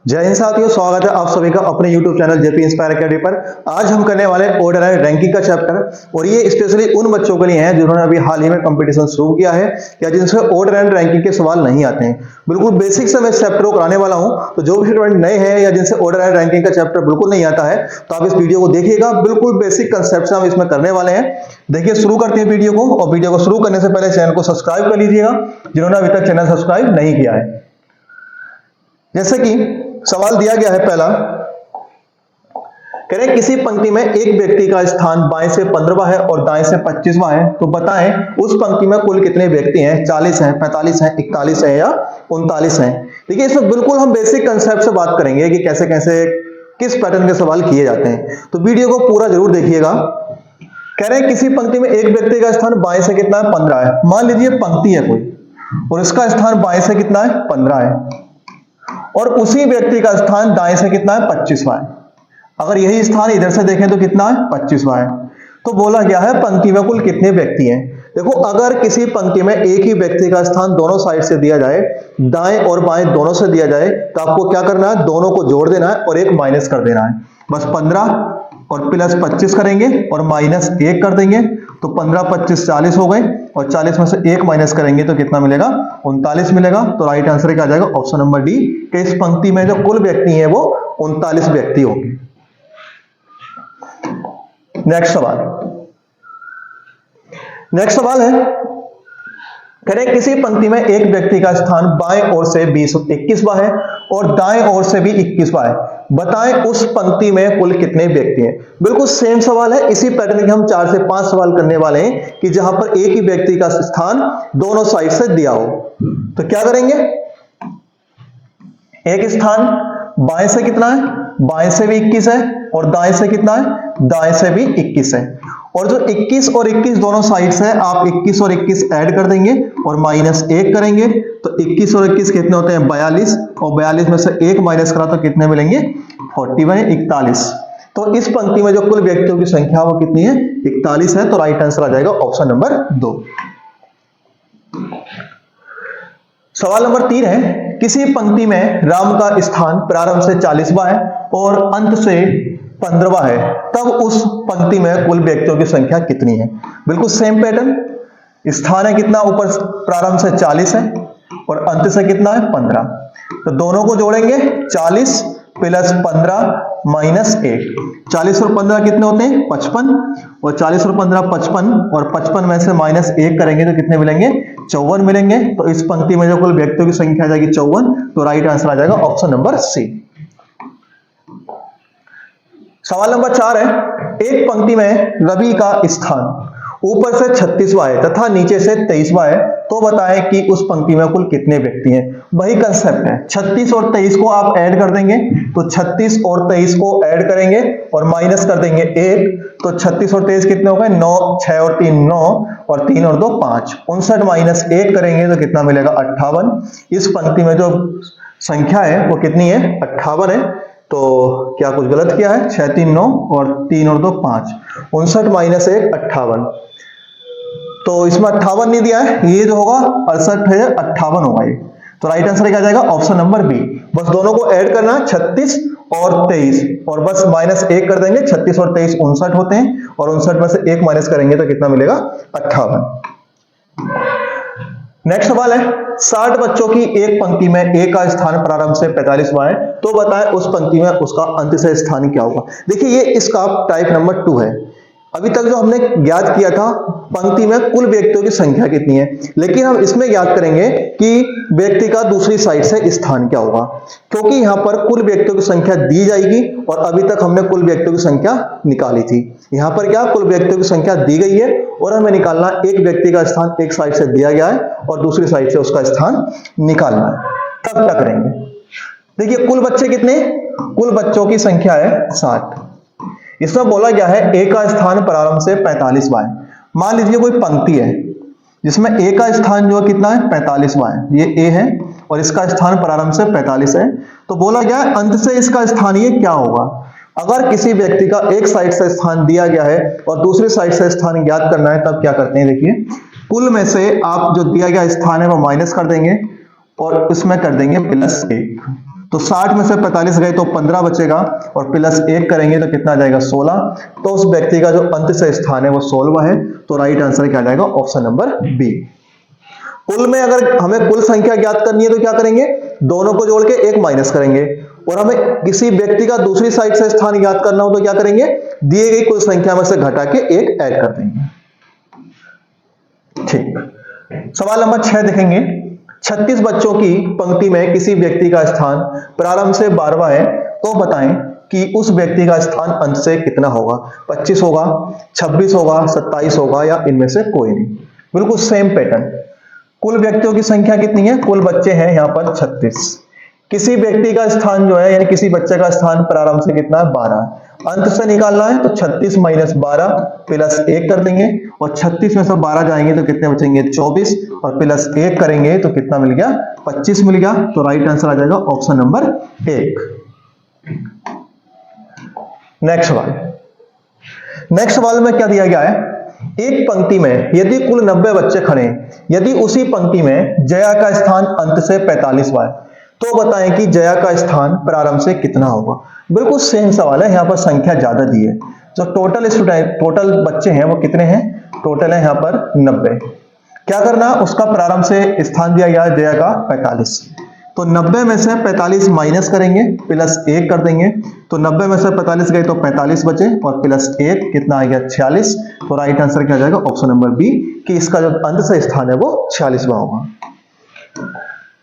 जय हिंद साथियों, स्वागत है आप सभी का अपने YouTube channel JP inspire academy पर। आज हम करने वाले ऑर्डर एंड रैंकिंग का चैप्टर, और ये स्पेशली उन बच्चों के लिए है जिन्होंने अभी हाल ही में कंपटीशन शुरू किया है या जिनसे ऑर्डर एंड रैंकिंग के सवाल नहीं आते हैं। बिल्कुल बेसिक से मैं इस चैप्टर को कराने वाला हूं, तो जो भी स्टूडेंट नए हैं या जिनसे ऑर्डर एंड रैंकिंग का चैप्टर बिल्कुल नहीं आता है, तो आप इस वीडियो को देखिएगा। बिल्कुल बेसिक कंसेप्ट हम इसमें करने वाले हैं। देखिए, शुरू करते हैं वीडियो को, और वीडियो को शुरू करने से पहले चैनल को सब्सक्राइब कर लीजिएगा जिन्होंने अभी तक चैनल सब्सक्राइब नहीं किया है। जैसे कि सवाल दिया गया है पहला, कह रहे किसी पंक्ति में एक व्यक्ति का स्थान बाएं से 15वां है और दाएं से 25वां है, तो बताएं उस पंक्ति में कुल कितने व्यक्ति हैं। 40 हैं, 45 हैं, 41 हैं या 39 हैं। देखिए, इसमें बिल्कुल हम बेसिक कंसेप्ट से बात करेंगे कि कैसे कैसे किस पैटर्न के सवाल किए जाते हैं, तो वीडियो को पूरा जरूर देखिएगा। कह रहे हैं किसी पंक्ति में एक व्यक्ति का स्थान बाएं से कितना है, 15 है। मान लीजिए पंक्ति है कोई और इसका स्थान बाएं से कितना है, 15 है, और उसी व्यक्ति का स्थान दाएं से कितना है, 25वां है। अगर यही स्थान इधर से देखें तो कितना है, 25वां है। तो बोला गया है पंक्ति में कुल कितने व्यक्ति हैं। देखो, अगर किसी पंक्ति में एक ही व्यक्ति का स्थान दोनों साइड से दिया जाए, दाएं और बाएं दोनों से दिया जाए, तो आपको क्या करना है, दोनों को जोड़ देना है और एक माइनस कर देना है। बस 15 और प्लस 25 करेंगे और माइनस 1 कर देंगे, तो 15 25 40 हो गए, और 40 में से 1 माइनस करेंगे तो कितना मिलेगा, 39 मिलेगा। तो राइट आंसर क्या आ जाएगा, ऑप्शन नंबर डी, कि इस पंक्ति में जो कुल व्यक्ति हैं वो 39 व्यक्ति होंगे। नेक्स्ट सवाल है, कह रहे किसी पंक्ति में एक व्यक्ति का स्थान बाएं ओर से 21वां है और दाएं ओर से भी 21वां है। बताएं उस पंक्ति में कुल कितने व्यक्ति हैं। बिल्कुल सेम सवाल है। इसी पैटर्न के हम 4 से 5 सवाल करने वाले हैं कि जहां पर एक ही व्यक्ति का स्थान दोनों साइड से दिया हो। तो क्या करेंगे, एक स्थान बाएं से कितना है, बाएं से भी 21 है, और दाएं से कितना है, दाएं से भी 21 है। और जो 21 और 21 दोनों साइड से, आप 21 और 21 ऐड कर देंगे और माइनस 1 करेंगे, तो 21 और 21 कितने होते हैं, 42, और 42 में से 1 माइनस करा तो कितने मिलेंगे, 41। तो इस पंक्ति में जो कुल व्यक्तियों की संख्या वो कितनी है, 41 है। तो राइट आंसर आ जाएगा ऑप्शन नंबर 2। सवाल नंबर 3 है, किसी पंक्ति में राम का स्थान प्रारंभ से 40वां है और अंत से 15वां है, तब उस पंक्ति में कुल व्यक्तियों की संख्या कितनी है। बिल्कुल सेम पैटर्न, स्थान है कितना, ऊपर प्रारंभ से 40 है और अंत से कितना है, 15। तो दोनों को जोड़ेंगे, 40 प्लस 15 माइनस 1। 40 और 15 कितने होते हैं, 55, और 40 और 15 55, और 55 में से माइनस 1 करेंगे तो कितने मिलेंगे, 54 मिलेंगे। तो इस पंक्ति में जो कुल व्यक्तियों की संख्या आ जाएगी 54। तो राइट आंसर आ जाएगा ऑप्शन नंबर सी। सवाल नंबर 4 है, एक पंक्ति में रवि का स्थान ऊपर से 36वां है तथा नीचे से 23वां है, तो बताएं कि उस पंक्ति में कुल कितने व्यक्ति हैं। वही कंसेप्ट है, 36 और 23 को आप ऐड कर देंगे, तो 36 और 23 को ऐड करेंगे और माइनस कर देंगे 1, तो 36 और 23 कितने हो गए, 9, 6 और 3 9, और 3 और 2 5, 59 माइनस 1 करेंगे तो कितना मिलेगा, 58। इस पंक्ति में जो संख्या है वो कितनी है, 58 है। तो क्या कुछ गलत किया है, 6 3 9 और 3 और 2 5, 59 माइनस 1 58। तो इसमें 58 नहीं दिया है, ये जो होगा 68 है, 58 होगा ये। तो राइट आंसर क्या जाएगा, ऑप्शन नंबर बी। बस दोनों को ऐड करना है, 36 और 23, और बस माइनस 1 कर देंगे। 36 और 23 59 होते हैं, और 59 में से 1 माइनस करेंगे तो कितना मिलेगा, 58। नेक्स्ट सवाल है, 60 बच्चों की एक पंक्ति में ए का स्थान प्रारंभ से 45वां है, तो बताएं उस पंक्ति में उसका अंत से स्थान क्या होगा। देखिए, ये इसका टाइप नंबर 2 है। अभी तक जो हमने ज्ञात किया था पंक्ति में कुल व्यक्तियों की संख्या कितनी है, लेकिन हम इसमें ज्ञात करेंगे कि व्यक्ति का दूसरी साइड से स्थान क्या होगा, क्योंकि यहां पर कुल व्यक्तियों की संख्या दी जाएगी और अभी तक हमने कुल व्यक्तियों की संख्या निकाली थी। यहां पर क्या, कुल व्यक्तियों की संख्या दी गई है और हमें निकालना एक व्यक्ति का स्थान एक साइड से दिया गया है और दूसरी साइड से उसका स्थान निकालना है। तब क्या करेंगे, देखिए कुल बच्चे कितने, कुल बच्चों की संख्या है 60। इसमें बोला गया है ए का स्थान प्रारंभ से 45वां है। मान लीजिए कोई पंक्ति है जिसमें ए का स्थान जो कितना है, 45वां है। ये ए है और इसका स्थान प्रारंभ से 45 है। तो बोला गया है अंत से इसका स्थान ये क्या होगा। अगर किसी व्यक्ति का एक साइड से स्थान दिया गया है और दूसरी साइड से स्थान ज्ञात करना है, तब क्या करते हैं, देखिए कुल में से आप जो दिया गया स्थान है वो माइनस कर देंगे और इसमें कर देंगे +1। तो 60 में से 45 गए तो 15 बचेगा और प्लस 1 करेंगे तो कितना आ जाएगा 16। तो उस व्यक्ति का जो अंत से स्थान है वो 16वां है। तो राइट आंसर क्या आ जाएगा ऑप्शन नंबर बी। कुल में अगर हमें कुल संख्या ज्ञात करनी है तो क्या करेंगे, दोनों को जोड़ के 1 माइनस करेंगे, और हमें किसी व्यक्ति का दूसरी साइड से स्थान ज्ञात करना हो तो क्या करेंगे, दिए गई कुल संख्या में से घटा के 1 ऐड कर देंगे। ठीक, सवाल नंबर 6 देखेंगे। 36 बच्चों की पंक्ति में किसी व्यक्ति का स्थान प्रारंभ से 12वां है, तो बताएं कि उस व्यक्ति का स्थान अंत से कितना होगा। 25 होगा, 26 होगा, 27 होगा या इनमें से कोई नहीं। बिल्कुल सेम पैटर्न। कुल व्यक्तियों की संख्या कितनी है, कुल बच्चे हैं यहां पर 36। किसी व्यक्ति का स्थान जो है यानी किसी बच्चे का स्थान प्रारंभ से कितना है 12, अंत से निकालना है तो 36 माइनस 12 प्लस 1 कर देंगे, और 36 में से 12 जाएंगे तो कितने बचेंगे 24, और प्लस 1 करेंगे तो कितना मिल गया 25 मिल गया। तो राइट आंसर आ जाएगा ऑप्शन नंबर 1। नेक्स्ट सवाल। नेक्स्ट सवाल में क्या दिया गया है, एक पंक्ति में यदि कुल 90 बच्चे खड़े हैं, यदि उसी पंक्ति में जया का स्थान अंत से 45वां है, तो बताएं कि जया का स्थान प्रारंभ से कितना होगा। बिल्कुल सेम सवाल है, यहां पर संख्या ज्यादा दी है। जो टोटल बच्चे हैं वो कितने हैं, टोटल है यहां पर 90। क्या करना, उसका प्रारंभ से स्थान दिया गया है जया का 45, तो 90 में से 45 माइनस करेंगे, प्लस 1 कर देंगे, तो 90 में से 45 गए तो 45 बचे, और प्लस 1 कितना आ गया 46। तो राइट आंसर क्या आ जाएगा ऑप्शन नंबर बी, कि इसका जो अंत से स्थान है वो 46वां होगा।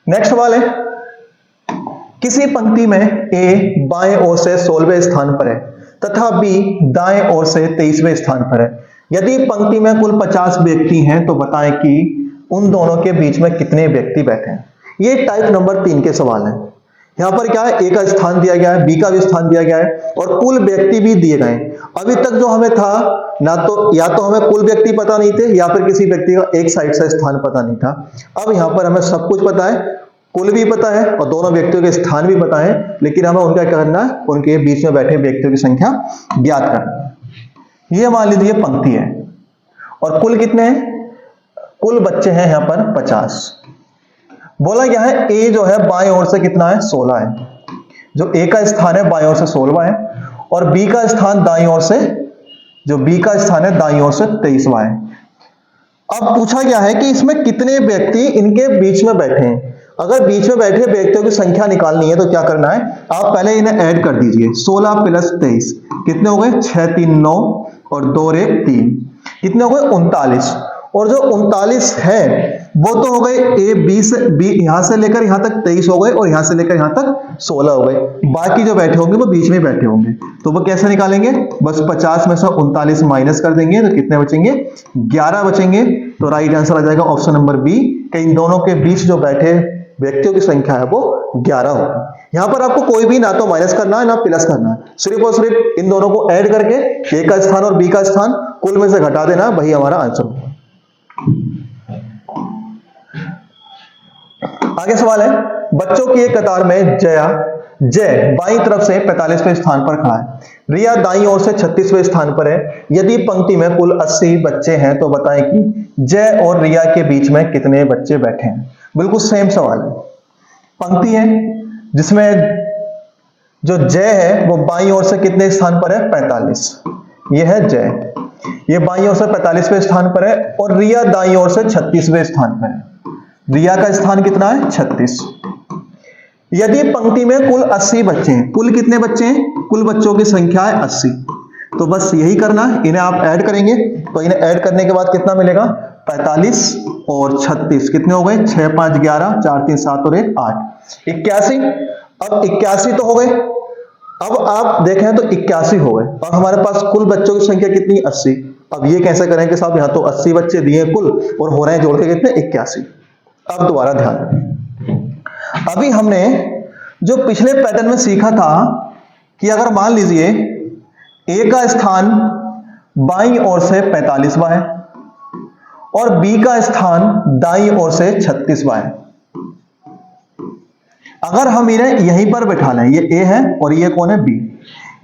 नेक्स्ट सवाल है, किसी पंक्ति में ए बाएं ओर से 16वें स्थान पर है तथा बी दाएं ओर से 23वें स्थान पर है। यदि पंक्ति में कुल 50 व्यक्ति हैं तो बताएं कि उन दोनों के बीच में कितने व्यक्ति बैठे हैं। ये टाइप नंबर 3 के सवाल हैं। यहां पर क्या है, ए का स्थान दिया गया है, बी का भी स्थान दिया गया है, और कुल व्यक्ति भी दिए गए। अभी तक जो हमें था ना, तो या तो हमें कुल व्यक्ति पता नहीं थे या फिर किसी व्यक्ति का एक साइड से स्थान पता नहीं था। अब यहां पर हमें सब कुछ पता है, कुल भी पता है और दोनों व्यक्तियों के स्थान भी पता है, लेकिन हमें उनका क्या करना है, उनके बीच में बैठे व्यक्तियों की संख्या ज्ञात करना है। ये मान लीजिए पंक्ति है और कुल कितने हैं, कुल बच्चे हैं यहां पर 50। बोला क्या है, ए जो है बाएं ओर से कितना है 16 है, जो ए का स्थान है बाएं ओर से 16वां है, और बी का स्थान दाईं ओर से, जो बी का स्थान है दाईं ओर से 23वां है। अब पूछा गया है कि इसमें कितने व्यक्ति इनके बीच में बैठे हैं। अगर बीच में बैठे व्यक्तियों की संख्या निकालनी है तो क्या करना है, आप पहले इन्हें ऐड कर दीजिए। 16 प्लस 23 कितने हो गए, 6 3 9 और 2 1 3, कितने हो गए 39। और जो 39 है वो तो हो गए ए बी से, बी यहां से लेकर यहां तक 23 हो गए, और यहां से लेकर यहां तक 16 हो गए। बाकी जो बैठे होंगे वो बीच में बैठे होंगे, तो वो कैसे निकालेंगे, बस 50 में से 39 माइनस कर देंगे तो कितने बचेंगे 11 बचेंगे। तो राइट आंसर आ जाएगा ऑप्शन नंबर बी, कि इन दोनों के बीच जो बैठे व्यक्तियों की संख्या है वो 11 होगी। यहां पर आपको कोई भी ना तो माइनस करना है ना प्लस करना है, सिर्फ और सिर्फ इन दोनों को ऐड करके ए का स्थान और बी का स्थान कुल में से घटा देना, वही हमारा आंसर होगा। आगे सवाल है, बच्चों की एक कतार में जय बाईं तरफ से 45वें स्थान पर खड़ा है, रिया दाईं ओर से 36वें स्थान पर है। यदि पंक्ति में कुल 80 बच्चे हैं तो बताएं कि जय और रिया के बीच में कितने बच्चे बैठे हैं। बिल्कुल सेम सवाल है। पंक्ति है जिसमें जो जय है वो बाईं ओर से कितने स्थान पर है 45, ये है जय, ये बाईं ओर से 45वें स्थान पर है, और रिया दाईं ओर से 36वें स्थान पर है। रिया का स्थान कितना है 36। यदि पंक्ति में कुल 80 बच्चे हैं, कुल कितने बच्चे हैं, कुल बच्चों की संख्या है 80, तो बस यही करना है, इन्हें आप ऐड करेंगे तो इन्हें ऐड करने के बाद कितना मिलेगा 45 और 36 कितने हो गए 6 5 11 4 3 7 और 1 8 81। अब 81 तो हो गए, अब आप देखें तो 81 हो गए, और हमारे पास कुल बच्चों की संख्या कितनी 80। अब ये कैसे करें कि साहब यहां तो 80 बच्चे दिए कुल और हो रहे हैं जोड़ के कितने 81। अब दोबारा ध्यान, अभी हमने जो पिछले पैटर्न में सीखा था कि अगर मान लीजिए ए का स्थान बाईं ओर से 45वां है और बी का स्थान दाईं ओर से 36वां है। अगर हम इन्हें यहीं पर बैठा लें, ये ए है और ये कौन है बी,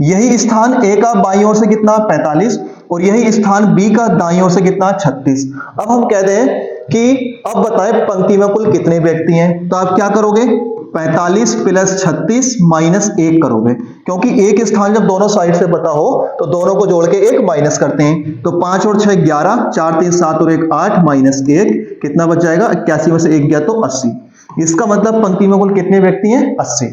यही स्थान ए का बाईं ओर से कितना 45 और यही स्थान बी का दाईं ओर से कितना 36। अब हम कहते हैं कि अब बताएं पंक्ति में कुल कितने व्यक्ति हैं, तो आप क्या करोगे, 45 प्लस 36 माइनस 1 करोगे, क्योंकि एक स्थान जब दोनों साइड से पता हो तो दोनों को जोड़ के 1 माइनस करते हैं। तो 5 और 6 11, 4 3 7 और 1 8 माइनस 1 कितना बच जाएगा? 81 में से 1 गया तो 80। इसका मतलब पंक्ति में कुल कितने व्यक्ति हैं? 80।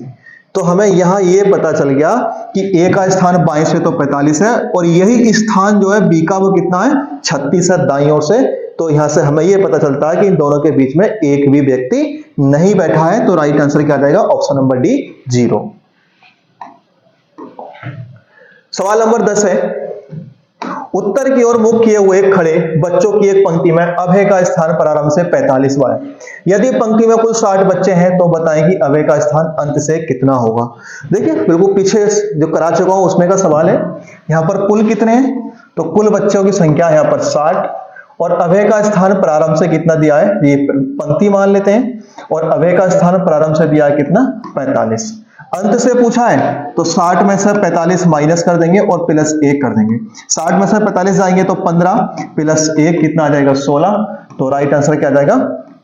तो हमें यहां ये पता चल गया कि ए का स्थान बाएं से तो 45 है और यही स्थान जो है बी का वो कितना है? 36 है दाईं ओर से। तो यहां से हमें ये पता चलता है कि इन दोनों के बीच में एक भी व्यक्ति नहीं बैठा है। तो राइट आंसर क्या आ जाएगा? Option number D 0। सवाल नंबर 10 है, उत्तर की ओर मुख किए हुए खड़े बच्चों की एक पंक्ति में अभय का स्थान प्रारंभ से 45वां है। यदि पंक्ति में कुल 60 बच्चे हैं तो बताएं कि अभय का स्थान अंत से कितना होगा। देखिए बिल्कुल पीछे जो करा चुका हूं उसमें का सवाल है। यहां पर कुल कितने हैं? तो कुल बच्चों की संख्या यहां पर 60 और अभय का स्थान प्रारंभ से कितना दिया है? ये पंक्ति मान लेते हैं और अभय का स्थान प्रारंभ से दिया है कितना? 45। अंत से पूछा है तो 60 में से 45 माइनस कर देंगे और प्लस 1 कर देंगे। 60 में से 45 जाएंगे तो 15 प्लस 1 कितना आ जाएगा? 16। तो राइट आंसर क्या आ जाएगा?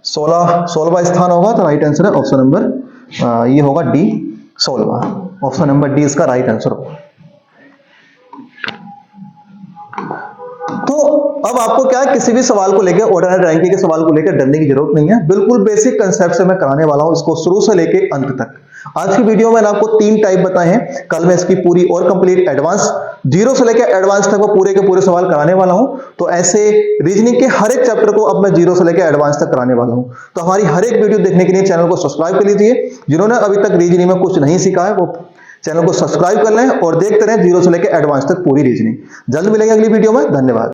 16वां स्थान होगा। तो राइट आंसर है ऑप्शन नंबर ये होगा डी 16। ऑप्शन नंबर डी इसका राइट आंसर होगा। तो अब आपको क्या है, किसी भी सवाल को लेकर, ऑर्डिनरी रैंकिंग के सवाल को लेकर डरने की जरूरत नहीं है। बिल्कुल बेसिक कंसेप्ट से मैं कराने वाला हूं इसको शुरू से लेकर अंत तक। आज की वीडियो में मैंने आपको 3 टाइप बताए हैं, कल मैं इसकी पूरी और कंप्लीट एडवांस 0 से लेकर एडवांस तक वो पूरे के पूरे सवाल कराने वाला हूं। तो ऐसे रीजनिंग के हर एक चैप्टर को अब मैं 0 से लेकर एडवांस तक कराने वाला हूं। तो हमारी हर एक वीडियो देखने के लिए चैनल को सब्सक्राइब कर लीजिए। जिन्होंने अभी तक रीजनिंग में कुछ नहीं सीखा है वो चैनल को सब्सक्राइब कर लें और देखते रहें 0 से लेकर एडवांस तक पूरी रीजनिंग। जल्द मिलेंगे अगली वीडियो में। धन्यवाद।